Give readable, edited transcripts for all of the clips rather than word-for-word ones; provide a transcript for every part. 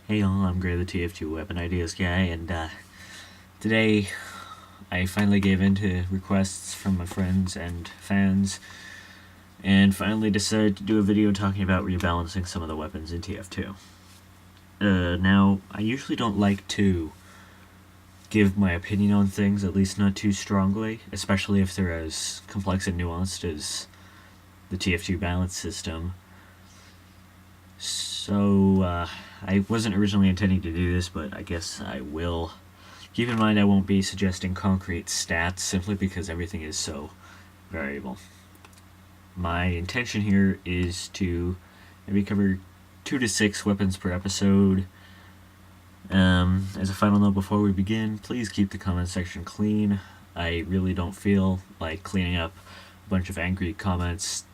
Hey all, I'm Gray the TF2 Weapon Ideas guy, and today I finally gave in to requests from my friends and fans, and finally decided to do a video talking about rebalancing some of the weapons in TF2. Now, I usually don't like to give my opinion on things, at least not too strongly, especially if they're as complex and nuanced as the TF2 balance system. So, I wasn't originally intending to do this, but I guess I will. Keep in mind I won't be suggesting concrete stats simply because everything is so variable. My intention here is to maybe cover 2 to 6 weapons per episode. As a final note before we begin, please keep the comment section clean. I really don't feel like cleaning up a bunch of angry comments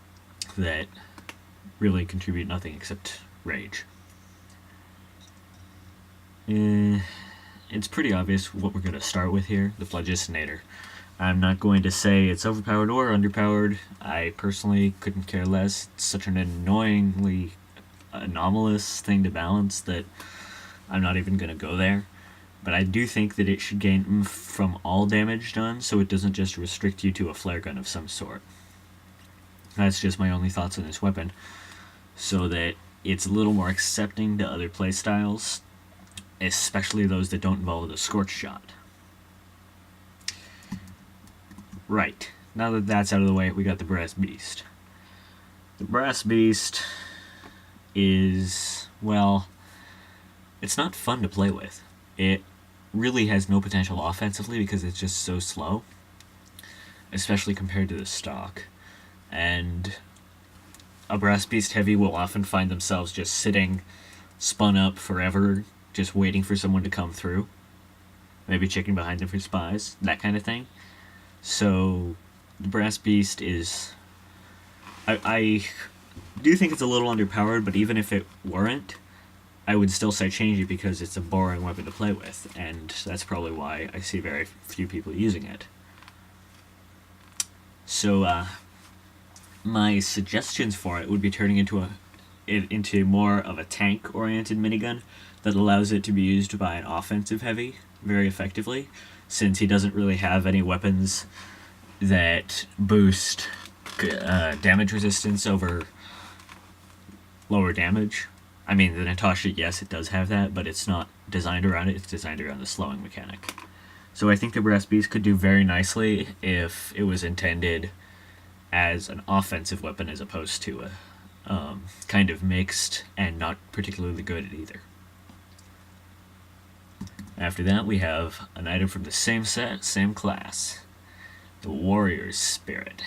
that really contribute nothing except rage. It's pretty obvious what we're going to start with here, the Phlogistinator. I'm not going to say it's overpowered or underpowered. I personally couldn't care less. It's such an annoyingly anomalous thing to balance that I'm not even going to go there. But I do think that it should gain oomph from all damage done, so it doesn't just restrict you to a flare gun of some sort. That's just my only thoughts on this weapon, so that it's a little more accepting to other playstyles, especially those that don't involve the scorch shot. Right, now that that's out of the way, we got the Brass Beast. The Brass Beast is, well, it's not fun to play with. It really has no potential offensively because it's just so slow, especially compared to the stock. And a Brass Beast heavy will often find themselves just sitting, spun up forever, just waiting for someone to come through. Maybe checking behind them for spies, that kind of thing. So, the Brass Beast is... I do think it's a little underpowered, but even if it weren't, I would still say change it because it's a boring weapon to play with, and that's probably why I see very few people using it. So, my suggestions for it would be turning into more of a tank-oriented minigun that allows it to be used by an offensive heavy very effectively, since he doesn't really have any weapons that boost damage resistance over lower damage. I mean, the Natasha, yes, it does have that, but it's not designed around it, it's designed around the slowing mechanic. So I think the Brass Beast could do very nicely if it was intended as an offensive weapon as opposed to a kind of mixed and not particularly good at either. After that, we have an item from the same set, same class, the Warrior's Spirit.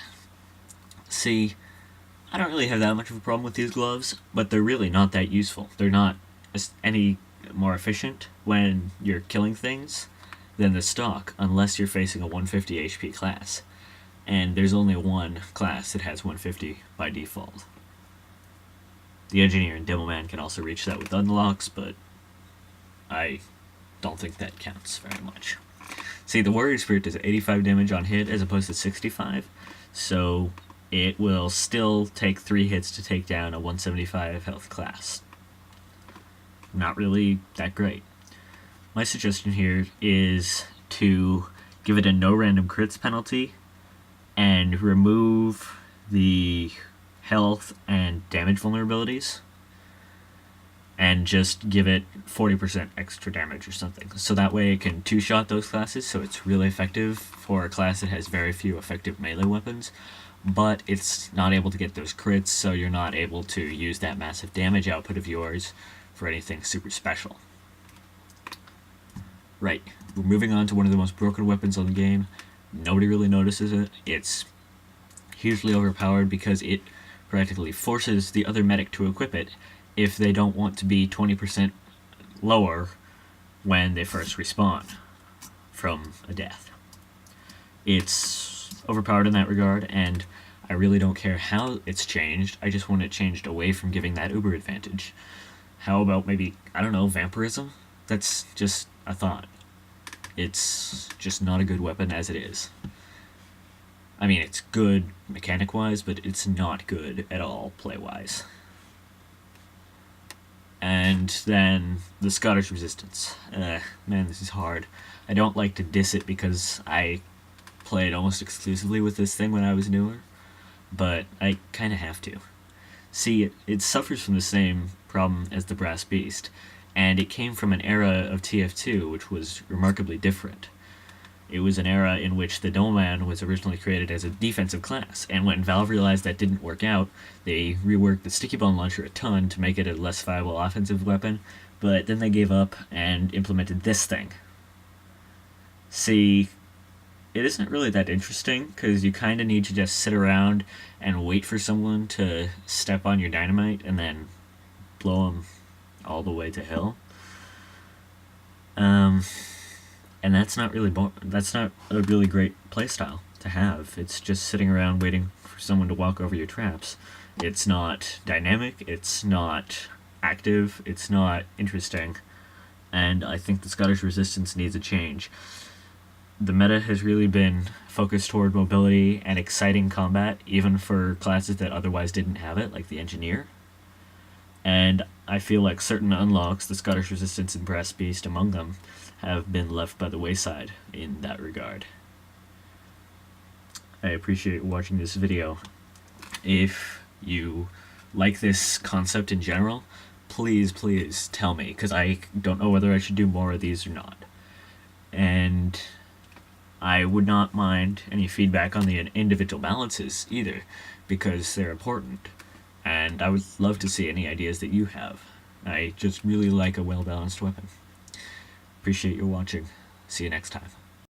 See, I don't really have that much of a problem with these gloves, but they're really not that useful. They're not any more efficient when you're killing things than the stock, unless you're facing a 150 HP class. And there's only one class that has 150 by default. The Engineer and Demoman can also reach that with unlocks, but I don't think that counts very much. See, the Warrior Spirit does 85 damage on hit as opposed to 65, so it will still take 3 hits to take down a 175 health class. Not really that great. My suggestion here is to give it a no random crits penalty and remove the health and damage vulnerabilities and just give it 40% extra damage or something. So that way it can two-shot those classes, so it's really effective for a class that has very few effective melee weapons, but it's not able to get those crits, so you're not able to use that massive damage output of yours for anything super special. Right, we're moving on to one of the most broken weapons on the game. Nobody really notices it. It's hugely overpowered because it practically forces the other medic to equip it if they don't want to be 20% lower when they first respawn from a death. It's overpowered in that regard, and I really don't care how it's changed. I just want it changed away from giving that uber advantage. How about maybe, I don't know, vampirism? That's just a thought. It's just not a good weapon as it is. I mean, it's good mechanic-wise, but it's not good at all play-wise. And then the Scottish Resistance. Man, this is hard. I don't like to diss it because I played almost exclusively with this thing when I was newer, but I kind of have to. See, it suffers from the same problem as the Brass Beast, and it came from an era of TF2 which was remarkably different. It was an era in which the Dolman was originally created as a defensive class, and when Valve realized that didn't work out, they reworked the Sticky Bomb Launcher a ton to make it a less viable offensive weapon, but then they gave up and implemented this thing. See, it isn't really that interesting, because you kind of need to just sit around and wait for someone to step on your dynamite and then blow them all the way to hell. And that's not really that's not a really great playstyle to have. It's just sitting around waiting for someone to walk over your traps. It's not dynamic, it's not active, it's not interesting, and I think the Scottish Resistance needs a change. The meta has really been focused toward mobility and exciting combat, even for classes that otherwise didn't have it, like the Engineer. And I feel like certain unlocks, the Scottish Resistance and Brass Beast among them, have been left by the wayside in that regard. I appreciate watching this video. If you like this concept in general, please tell me, because I don't know whether I should do more of these or not. And I would not mind any feedback on the individual balances either, because they're important. And I would love to see any ideas that you have. I just really like a well-balanced weapon. Appreciate your watching. See you next time.